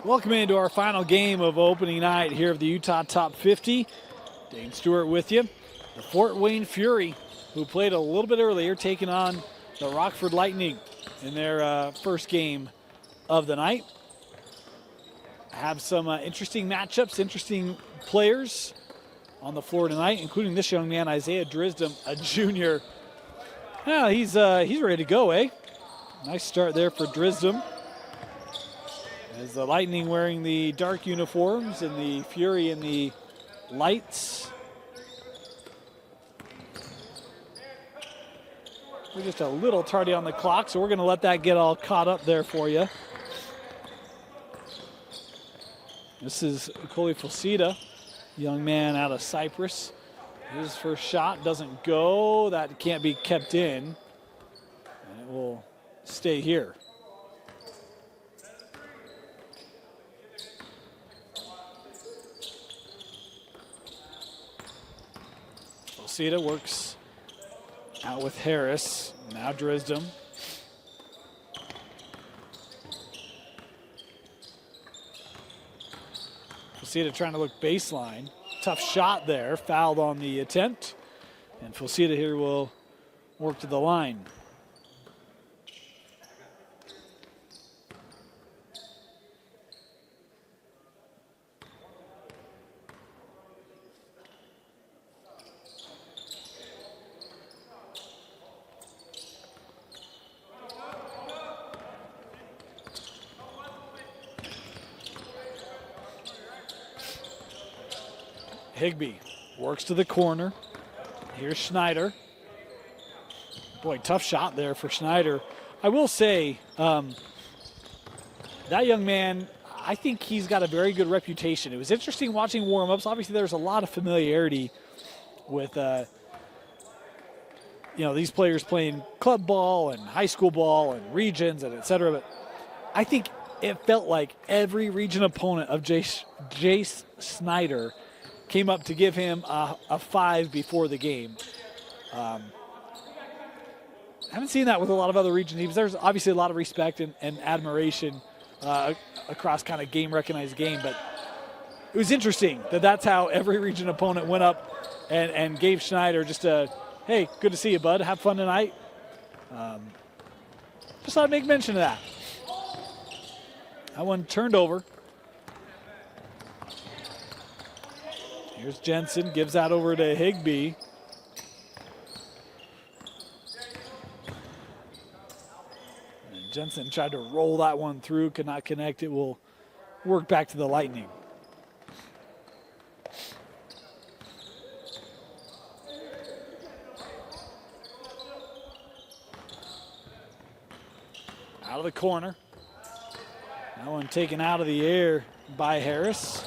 Welcome into our final game of opening night here of the Utah Top 50. Dane Stewart with you. The Fort Wayne Fury, who played a little bit earlier, taking on the Rockford Lightning in their first game of the night. Have some interesting matchups, interesting players on the floor tonight, including this young man, Isaiah Drisdom, a junior. Yeah, he's ready to go, eh? Nice start there for Drisdom. As the Lightning wearing the dark uniforms and the Fury in the lights. We're just a little tardy on the clock, so we're going to let that get all caught up there for you. This is Koli Fosita, young man out of Cyprus. His first shot doesn't go. That can't be kept in. And it will stay here. Fosita works out with Harris. Now Drisdom. Fosita trying to look baseline. Tough shot there. Fouled on the attempt. And Fosita here will work to the line. Higbee works to the corner. Here's Schneider. Boy, tough shot there for Schneider. I will say, that young man, I think he's got a very good reputation. It was interesting watching warm-ups. Obviously, there's a lot of familiarity with, these players playing club ball and high school ball and regions and et cetera. But I think it felt like every region opponent of Jace Snyder came up to give him a 5 before the game. Haven't seen that with a lot of other region teams. There's obviously a lot of respect and admiration across kind of game-recognized game, but it was interesting that's how every region opponent went up and gave Schneider just a, hey, good to see you, bud. Have fun tonight. Just thought I'd make mention of that. That one turned over. Here's Jensen, gives that over to Higbee. And Jensen tried to roll that one through, could not connect. It will work back to the Lightning. Out of the corner. That one taken out of the air by Harris.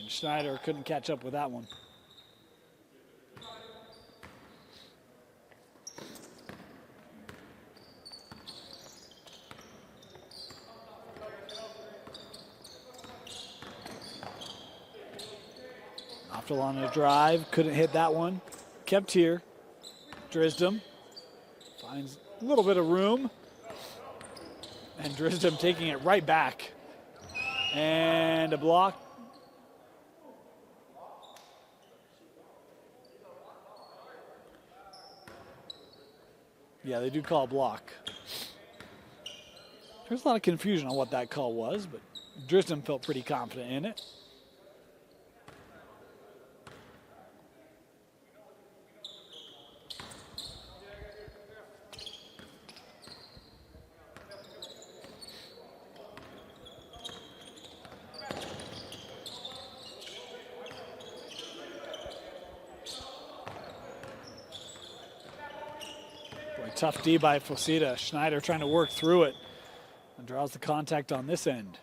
Schneider couldn't catch up with that one. Optal on a drive, couldn't hit that one. Kept here. Drisdom finds a little bit of room. And Drisdom taking it right back. And a block. Yeah, they do call a block. There's a lot of confusion on what that call was, but Drisdom felt pretty confident in it. Tough D by Fosita. Schneider trying to work through it and draws the contact on this end.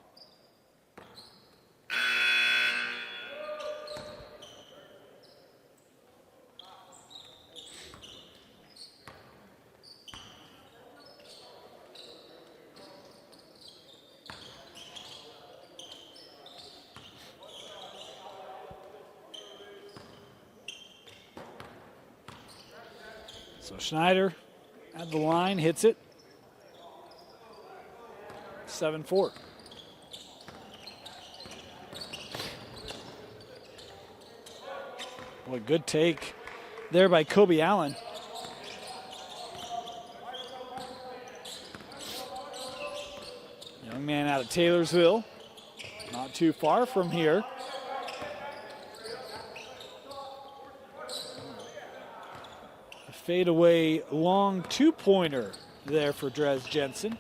So Schneider at the line, hits it. 7-4. Boy, good take there by Kobe Allen. Young man out of Taylorsville. Not too far from here. A fadeaway long two-pointer there for Dres Jensen.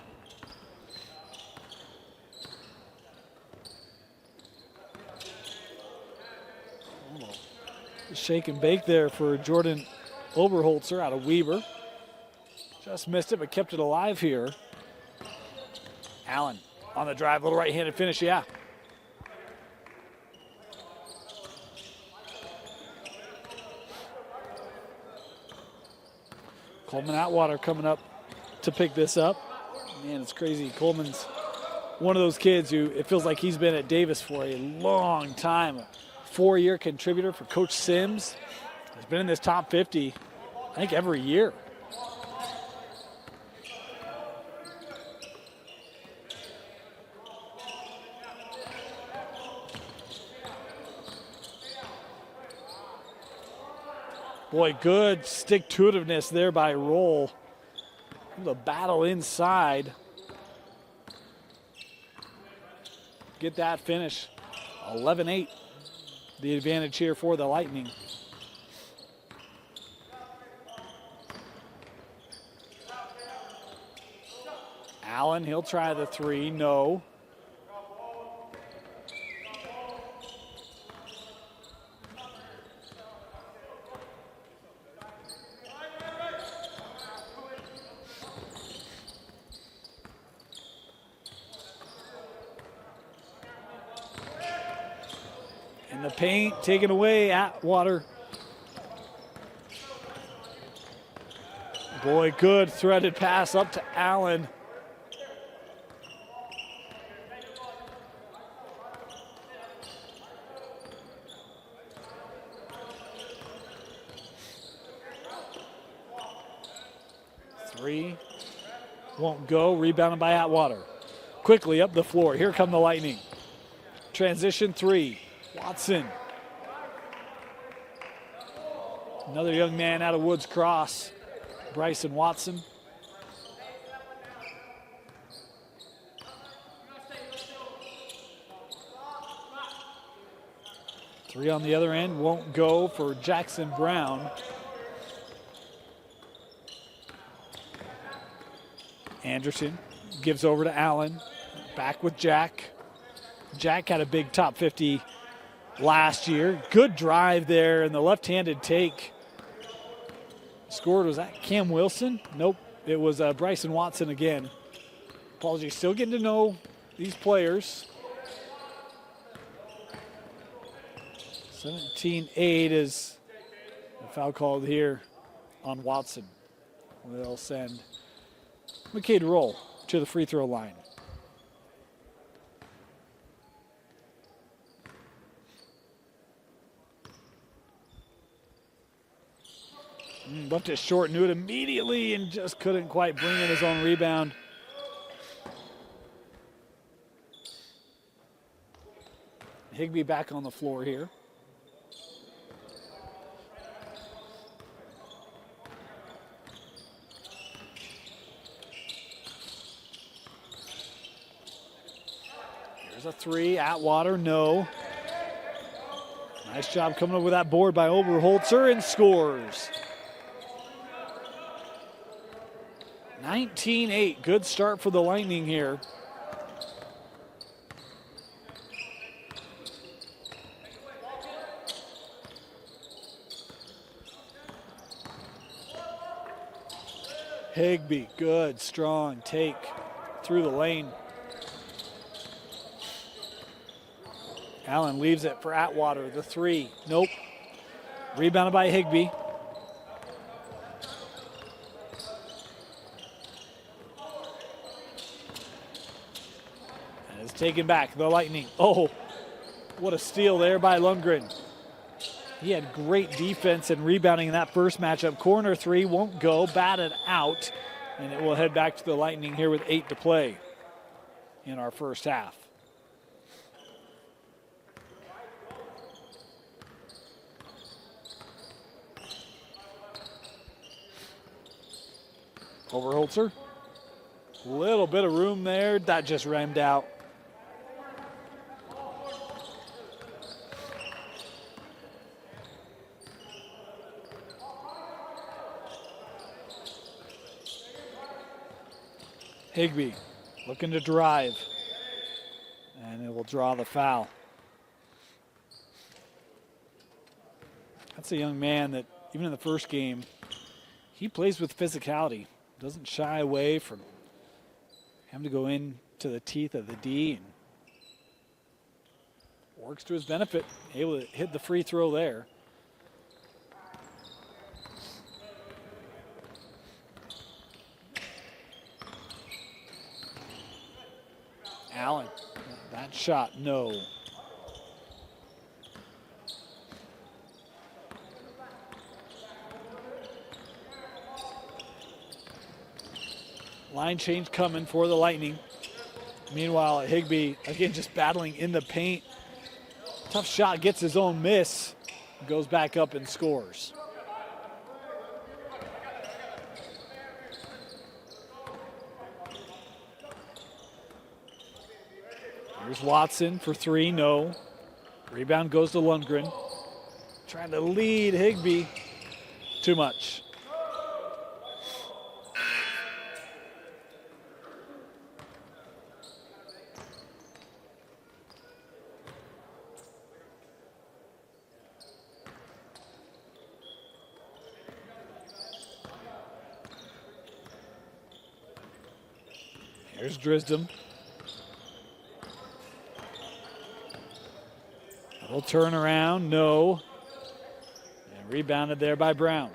Shake and bake there for Jordan Oberholzer out of Weber. Just missed it, but kept it alive here. Allen on the drive, little right-handed finish, yeah. Coleman Atwater coming up to pick this up. Man, it's crazy. Coleman's one of those kids who it feels like he's been at Davis for a long time. A 4-year contributor for Coach Sims. He's been in this top 50, I think, every year. Boy, good stick-to-itiveness there by Roll. The battle inside. Get that finish. 11-8. The advantage here for the Lightning. Allen, he'll try the three. No. The paint taken away. Atwater. Boy, good threaded pass up to Allen. Three won't go. Rebounded by Atwater. Quickly up the floor. Here come the Lightning. Transition three. Watson. Another young man out of Woods Cross, Bryson Watson. Three on the other end, won't go for Jackson Brown. Anderson gives over to Allen. Back with Jack. Jack had a big top 50 last year. Good drive there, and the left-handed take. Scored, was that Cam Wilson? Nope, it was Bryson Watson again. Apologies, still getting to know these players. 17-8 is the foul called here on Watson. They'll send McKay to roll to the free throw line. Left it short, knew it immediately, and just couldn't quite bring in his own rebound. Higbee back on the floor here. Here's a three. Atwater, no. Nice job coming up with that board by Oberholzer, and scores. 19-8, good start for the Lightning here. Higbee, good, strong take through the lane. Allen leaves it for Atwater, the three, nope. Rebounded by Higbee. And it's taken back, the Lightning. Oh, what a steal there by Lundgren. He had great defense and rebounding in that first matchup. Corner three won't go, batted out, and it will head back to the Lightning here with 8 to play in our first half. Overholzer. Little bit of room there. That just rammed out. Higbee looking to drive. And it will draw the foul. That's a young man that, even in the first game, he plays with physicality. Doesn't shy away from having to go into the teeth of the D and works to his benefit. Able to hit the free throw there. Allen, that shot, no. Line change coming for the Lightning. Meanwhile, Higbee, again, just battling in the paint. Tough shot, gets his own miss. Goes back up and scores. Here's Watson for three, no. Rebound goes to Lundgren. Trying to lead Higbee. Too much. Here's Drisdom. Little turnaround, no. And rebounded there by Brown.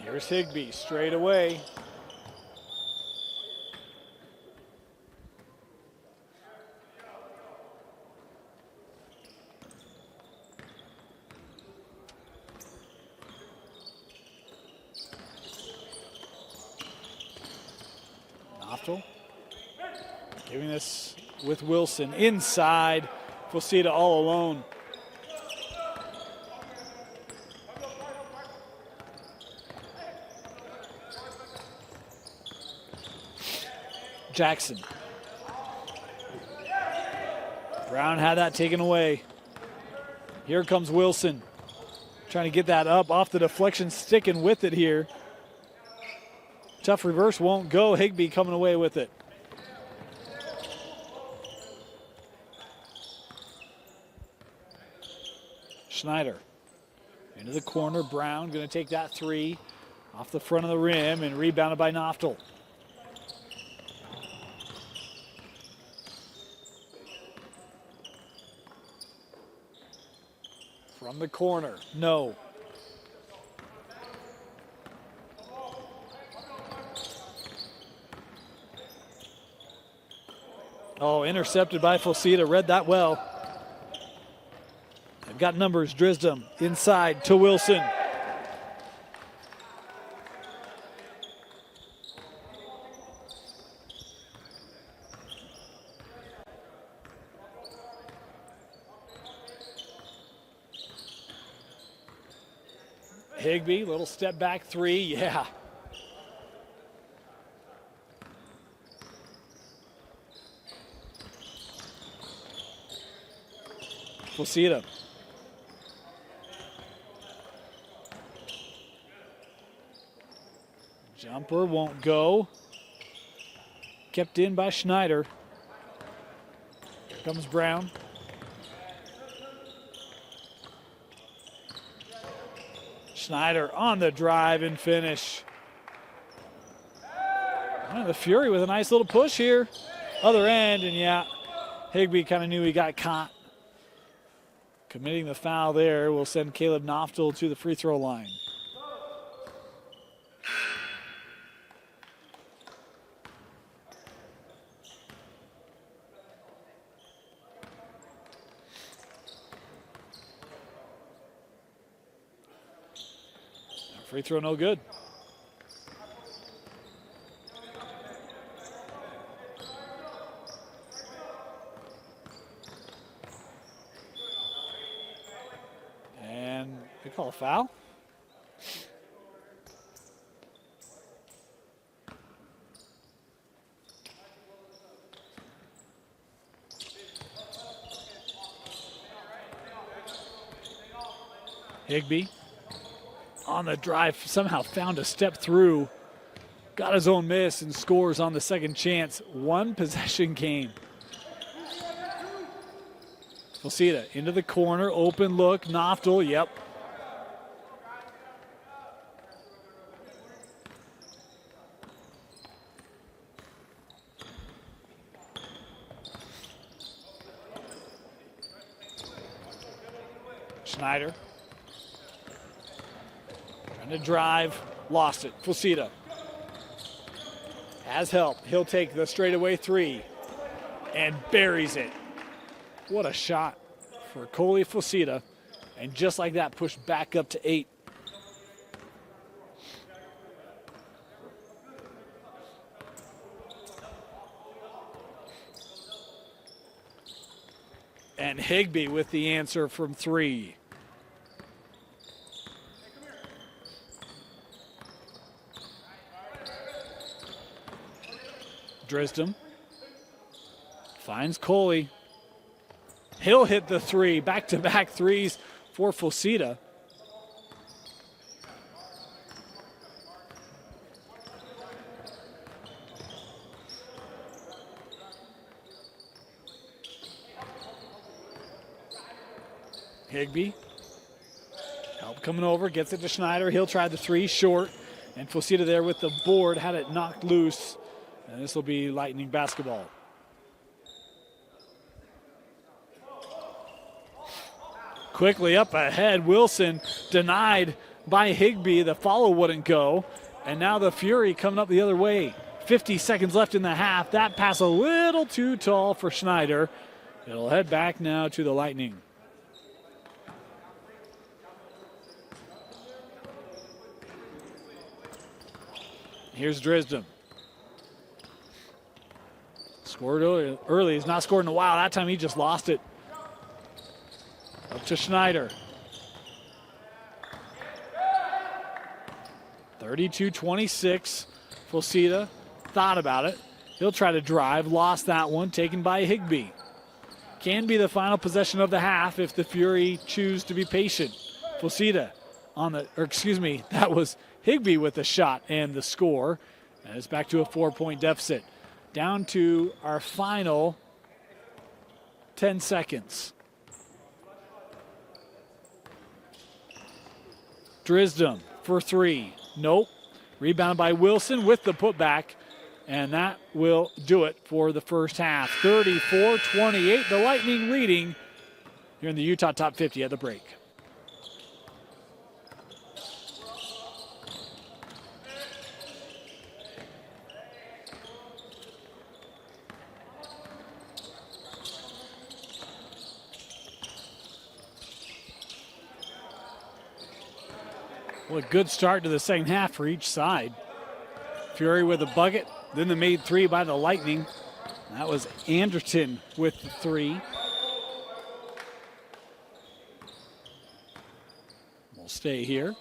Here's Higbee straight away. Giving this with Wilson inside. Fosita all alone. Jackson. Brown had that taken away. Here comes Wilson. Trying to get that up off the deflection, sticking with it here. Tough reverse won't go. Higbee coming away with it. Schneider into the corner. Brown going to take that three off the front of the rim and rebounded by Noftel. From the corner, no. Oh, intercepted by Fosita. Read that well. They've got numbers. Drisdom inside to Wilson. Higbee, little step back three. Yeah. Fosita. Jumper won't go. Kept in by Schneider. Here comes Brown. Schneider on the drive and finish. The Fury with a nice little push here. Other end, and yeah, Higbee kind of knew he got caught. Committing the foul there will send Caleb Noftel to the free throw line. Free throw no good. They call a foul? Higbee on the drive somehow found a step through, got his own miss, and scores on the second chance. One possession game. We'll see it into the corner, open look, Noftel, yep. Schneider. Trying to drive, lost it. Fusita has help. He'll take the straightaway three and buries it. What a shot for Coley Fusita. And just like that, pushed back up to 8. And Higbee with the answer from 3. Drisdom finds Coley. He'll hit the 3, back-to-back threes for Fusita. Higbee, help coming over, gets it to Schneider. He'll try the 3 short, and Fusita there with the board, had it knocked loose. And this will be Lightning basketball. Quickly up ahead, Wilson denied by Higbee. The follow wouldn't go. And now the Fury coming up the other way. 50 seconds left in the half. That pass a little too tall for Schneider. It'll head back now to the Lightning. Here's Drisdom. Scored early. He's not scored in a while. That time he just lost it. Up to Schneider. 32-26. Fusita thought about it. He'll try to drive. Lost that one. Taken by Higbee. Can be the final possession of the half if the Fury choose to be patient. Fusita on the, or excuse me, that was Higbee with the shot and the score. And it's back to a 4-point deficit. Down to our final 10 seconds. Drisdom for 3. Nope. Rebound by Wilson with the putback. And that will do it for the first half. 34-28. The Lightning leading here in the Utah Top 50 at the break. Well, a good start to the second half for each side. Fury with a bucket, then the made 3 by the Lightning. That was Anderton with the 3. We'll stay here.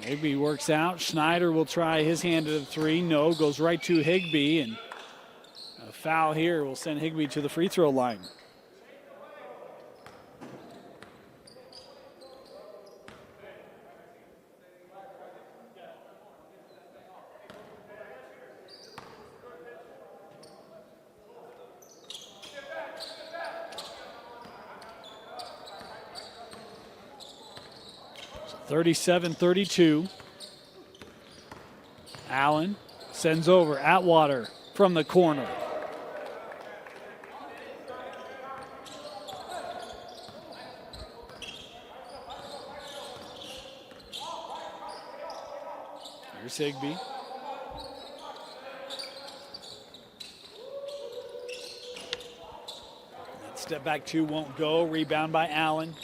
Higbee works out. Schneider will try his hand at the 3. No, goes right to Higbee, and a foul here will send Higbee to the free throw line. So 37-32. Allen sends over Atwater from the corner. Here's Higbee. That step back 2 won't go. Rebound by Allen.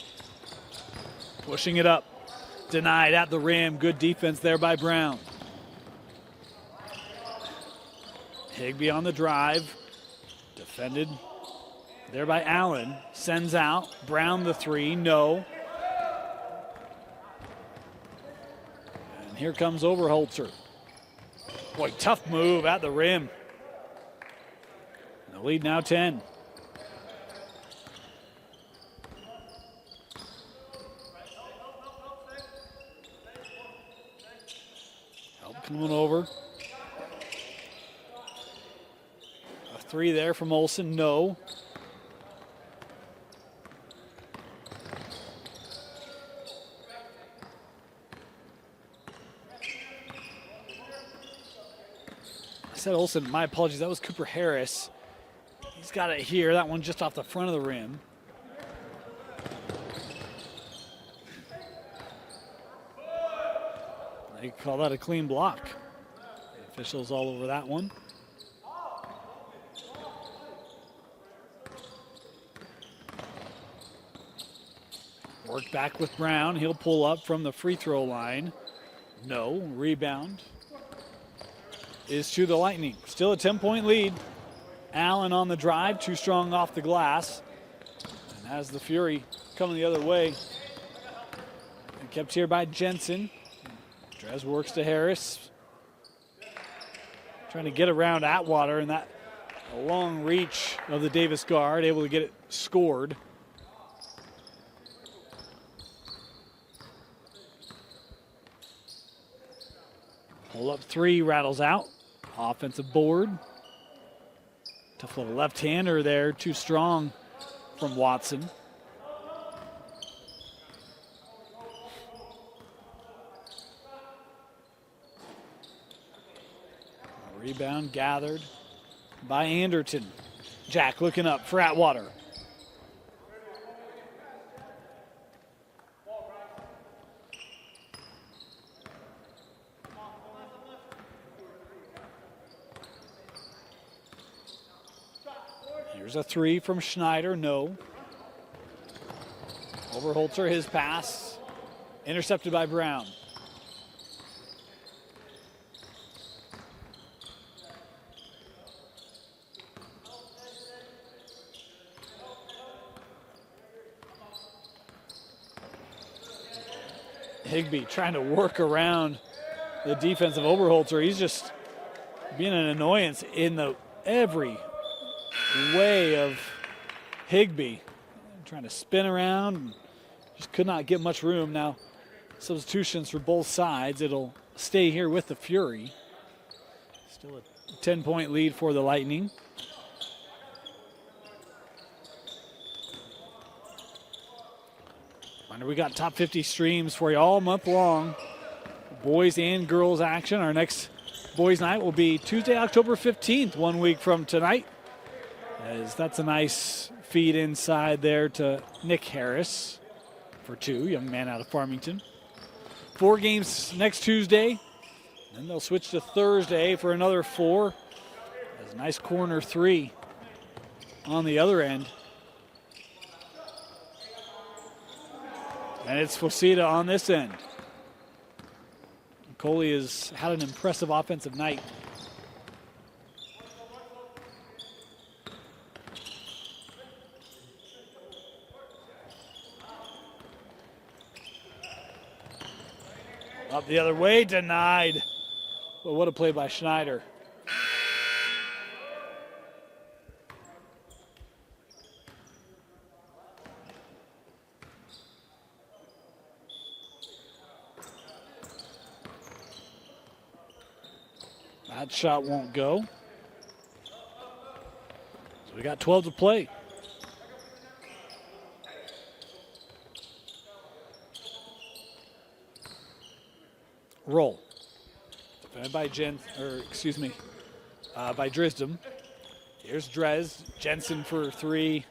Pushing it up. Denied at the rim. Good defense there by Brown. Higbee on the drive. Defended There by Allen. Sends out. Brown the three. No. And here comes Overholzer. Boy, tough move at the rim. The lead now 10. Help coming over. A three there from Olsen. No. I said Olsen, my apologies, that was Cooper Harris. He's got it here, that one just off the front of the rim. They call that a clean block. The officials all over that one. Work back with Brown, he'll pull up from the free throw line. No, rebound is to the Lightning. Still a 10-point lead. Allen on the drive, too strong off the glass. And has the Fury coming the other way. And kept here by Jensen. Drez works to Harris. Trying to get around Atwater, and that a long reach of the Davis guard, able to get it scored. Pull up three, rattles out. Offensive board. Tough little left-hander there, too strong from Watson. Rebound gathered by Anderton. Jack looking up for Atwater. Here's a three from Schneider, no. Overholzer, his pass, intercepted by Brown. Higbee trying to work around the defense of Overholzer. He's just being an annoyance in the every way of Higbee. Trying to spin around, and just could not get much room. Now, substitutions for both sides. It'll stay here with the Fury. Still a 10-point lead for the Lightning. We got top 50 streams for you all month long. Boys and girls action. Our next boys night will be Tuesday, October 15th, 1 week from tonight. As that's a nice feed inside there to Nick Harris for two, young man out of Farmington. 4 games next Tuesday. Then they'll switch to Thursday for another 4. There's a nice corner three on the other end. And it's Fosita on this end. Coley has had an impressive offensive night. Up the other way, denied. But what a play by Schneider. That shot won't go. So we got 12 to play. Roll. Defended by by Drisdom. Here's Drez. Jensen for 3.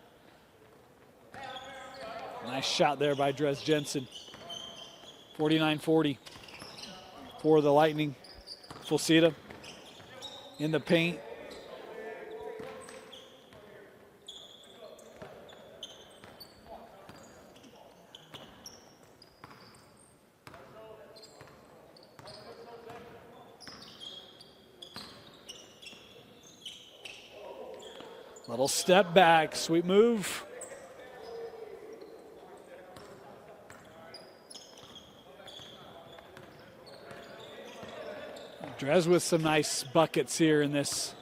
Nice shot there by Drez Jensen. 49-40 for the Lightning. Fosita in the paint. Little step back, sweet move. Drez with some nice buckets here in this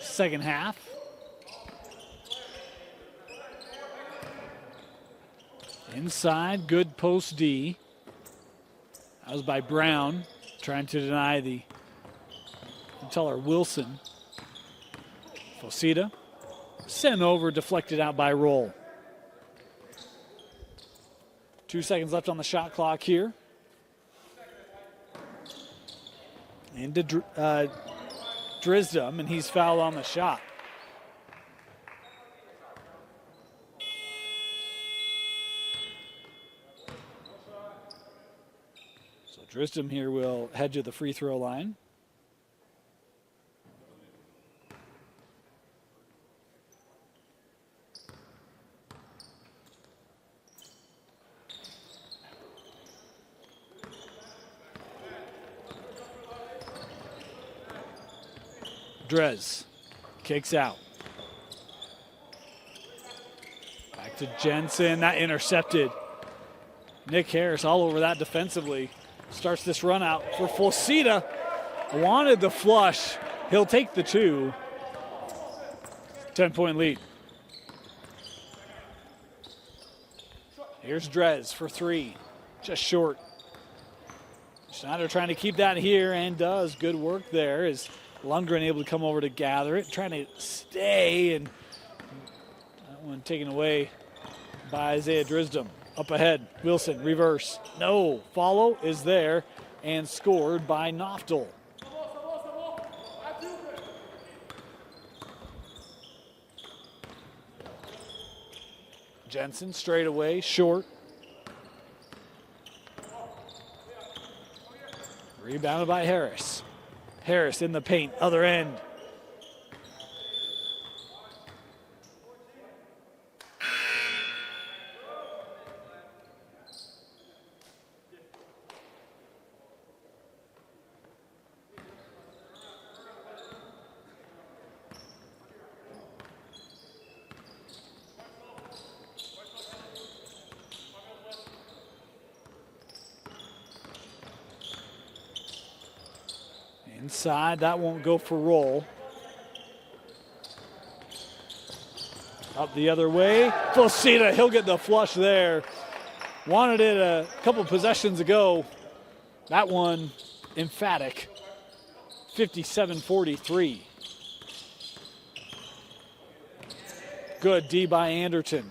second half. Inside, good post D. That was by Brown, trying to deny the teller Wilson. Fosita sent over, deflected out by Roll. 2 seconds left on the shot clock here. Into Drisdom, and he's fouled on the shot. So Drisdom here will head to the free throw line. Drez kicks out. Back to Jensen, that intercepted. Nick Harris all over that defensively. Starts this run out for Fosita. Wanted the flush. He'll take the 2. 10-point lead. Here's Drez for 3. Just short. Schneider trying to keep that here and does. Good work there. Is Lundgren able to come over to gather it, trying to stay, and that one taken away by Isaiah Drisdom. Up ahead, Wilson, reverse. No, follow is there, and scored by Noftel. Jensen straight away, short. Rebounded by Harris. Harris in the paint, other end. Inside, that won't go for Roll. Up the other way, Fosita, he'll get the flush there. Wanted it a couple possessions ago. That one, emphatic. 57-43. Good D by Anderton.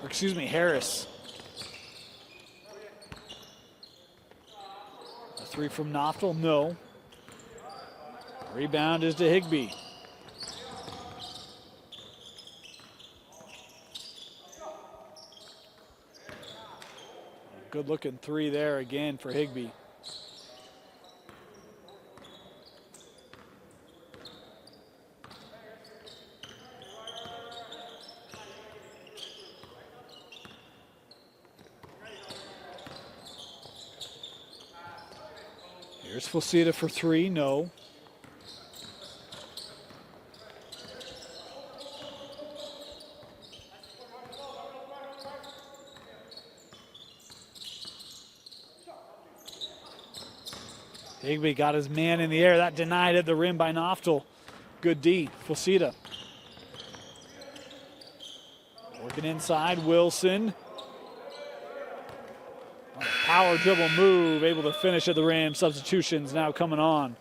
Or excuse me, Harris. A 3 from Noftel, no. Rebound is to Higbee. Good looking 3 there again for Higbee. Here's Fosita for 3, no. Higbee got his man in the air. That denied at the rim by Noftel. Good D, Fosita. Working inside, Wilson. Power dribble move, able to finish at the rim. Substitutions now coming on.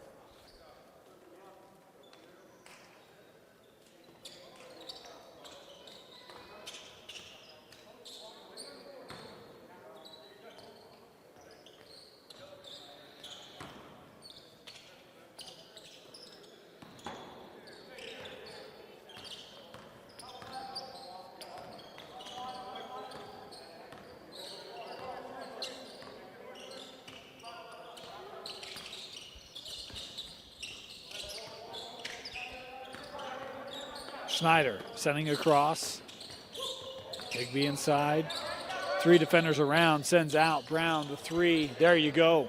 Schneider sending across. Higbee inside. 3 defenders around, sends out. Brown, the 3. There you go.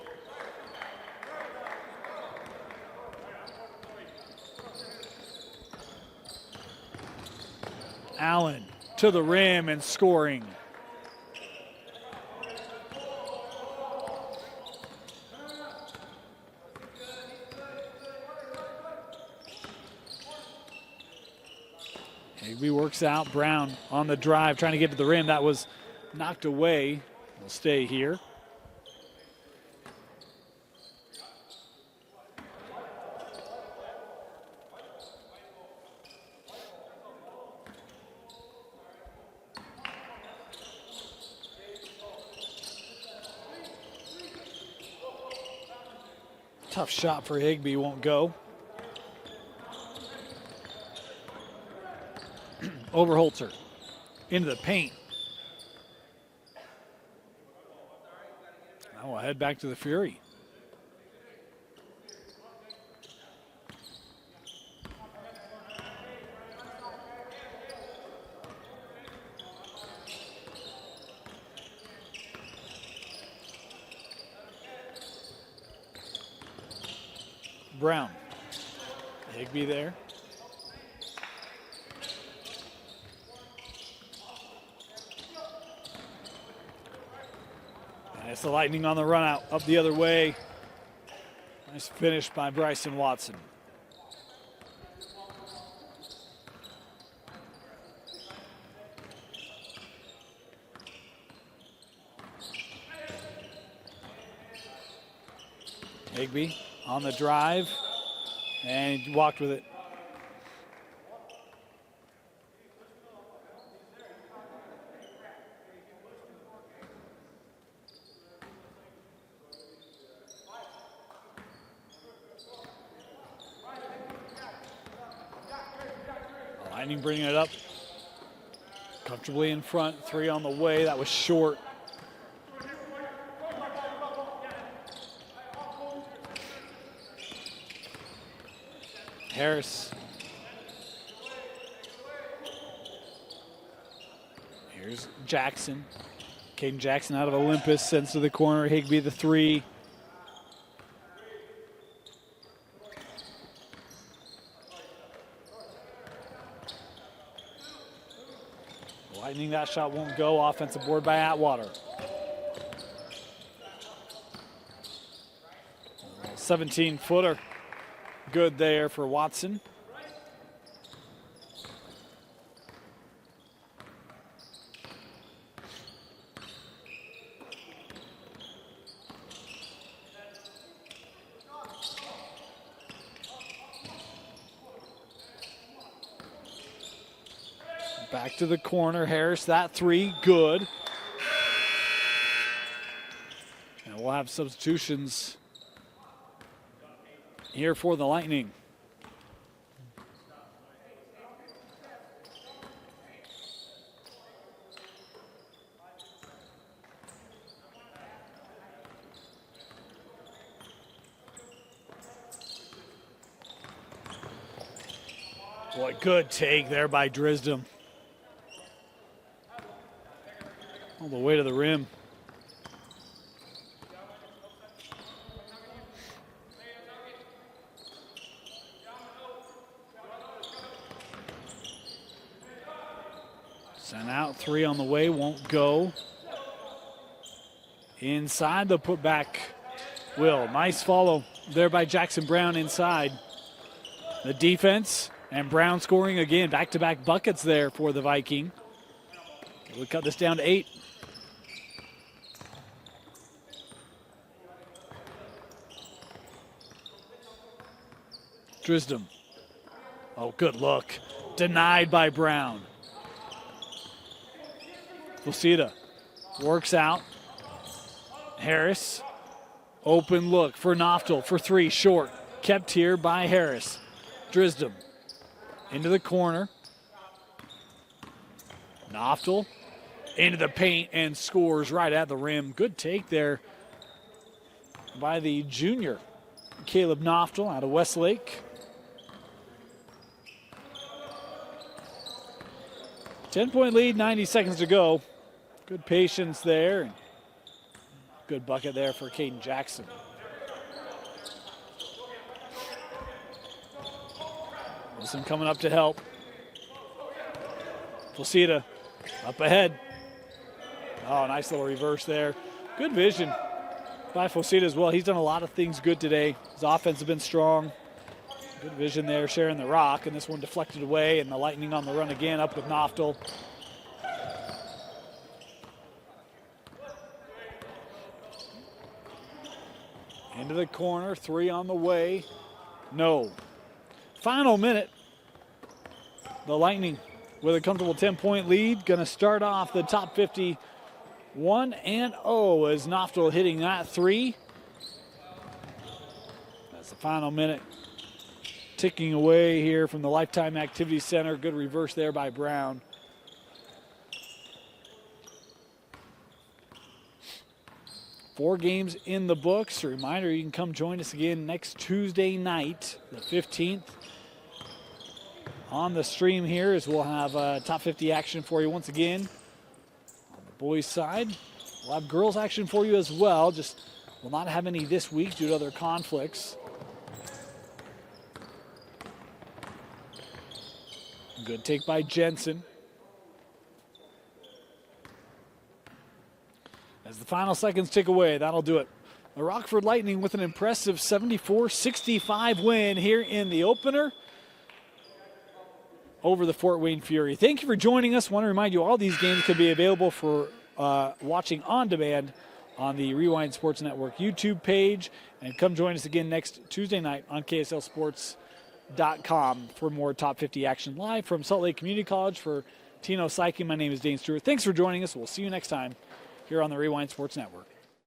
Allen to the rim and scoring. Higby works out. Brown on the drive, trying to get to the rim. That was knocked away. Will stay here. Tough shot for Higby, won't go. Overholzer into the paint. Now we'll head back to the Fury. Brown. Higby there. And it's the Lightning on the run out, up the other way. Nice finish by Bryson Watson. Higby on the drive, and he walked with it. Lightning bringing it up comfortably in front, 3 on the way. That was short. Harris. Here's Jackson. Caden Jackson out of Olympus, sends to the corner. Higby the 3. Lightning, that shot won't go. Offensive board by Atwater. 17-footer. Good there for Watson. Back to the corner. Harris, that 3, good. And we'll have substitutions here for the Lightning. Boy, good take there by Drisdom. All the way to the rim. Sent out, 3 on the way, won't go. Inside the putback. Will, nice follow there by Jackson Brown inside. The defense, and Brown scoring again. Back-to-back buckets there for the Viking. We'll cut this down to 8. Drisdom. Oh, good look. Denied by Brown. Fusita works out. Harris. Open look for Noftel for 3, short. Kept here by Harris. Drisdom into the corner. Noftel into the paint and scores right at the rim. Good take there by the junior, Caleb Noftel out of Westlake. 10-point lead, 90 seconds to go. Good patience there. Good bucket there for Caden Jackson. Wilson coming up to help. Fosita up ahead. Oh, nice little reverse there. Good vision by Fosita as well. He's done a lot of things good today. His offense has been strong. Good vision there, sharing the rock, and this one deflected away, and the Lightning on the run again, up with Noftel. Into the corner, 3 on the way. No. Final minute. The Lightning with a comfortable 10-point lead. Going to start off the top 50 1-0 as Noftel hitting that 3. That's the final minute. Ticking away here from the Lifetime Activity Center. Good reverse there by Brown. Four games in the books. A reminder, you can come join us again next Tuesday night, the 15th. On the stream here as we'll have top 50 action for you once again. On the boys' side, we'll have girls' action for you as well. Just will not have any this week due to other conflicts. Good take by Jensen. As the final seconds tick away, that'll do it. The Rockford Lightning with an impressive 74-65 win here in the opener over the Fort Wayne Fury. Thank you for joining us. I want to remind you all these games can be available for watching on demand on the Rewind Sports Network YouTube page. And come join us again next Tuesday night on KSLSports.com for more Top 50 action live from Salt Lake Community College. For Tino Psyche, my name is Dane Stewart. Thanks for joining us. We'll see you next time here on the Rewind Sports Network.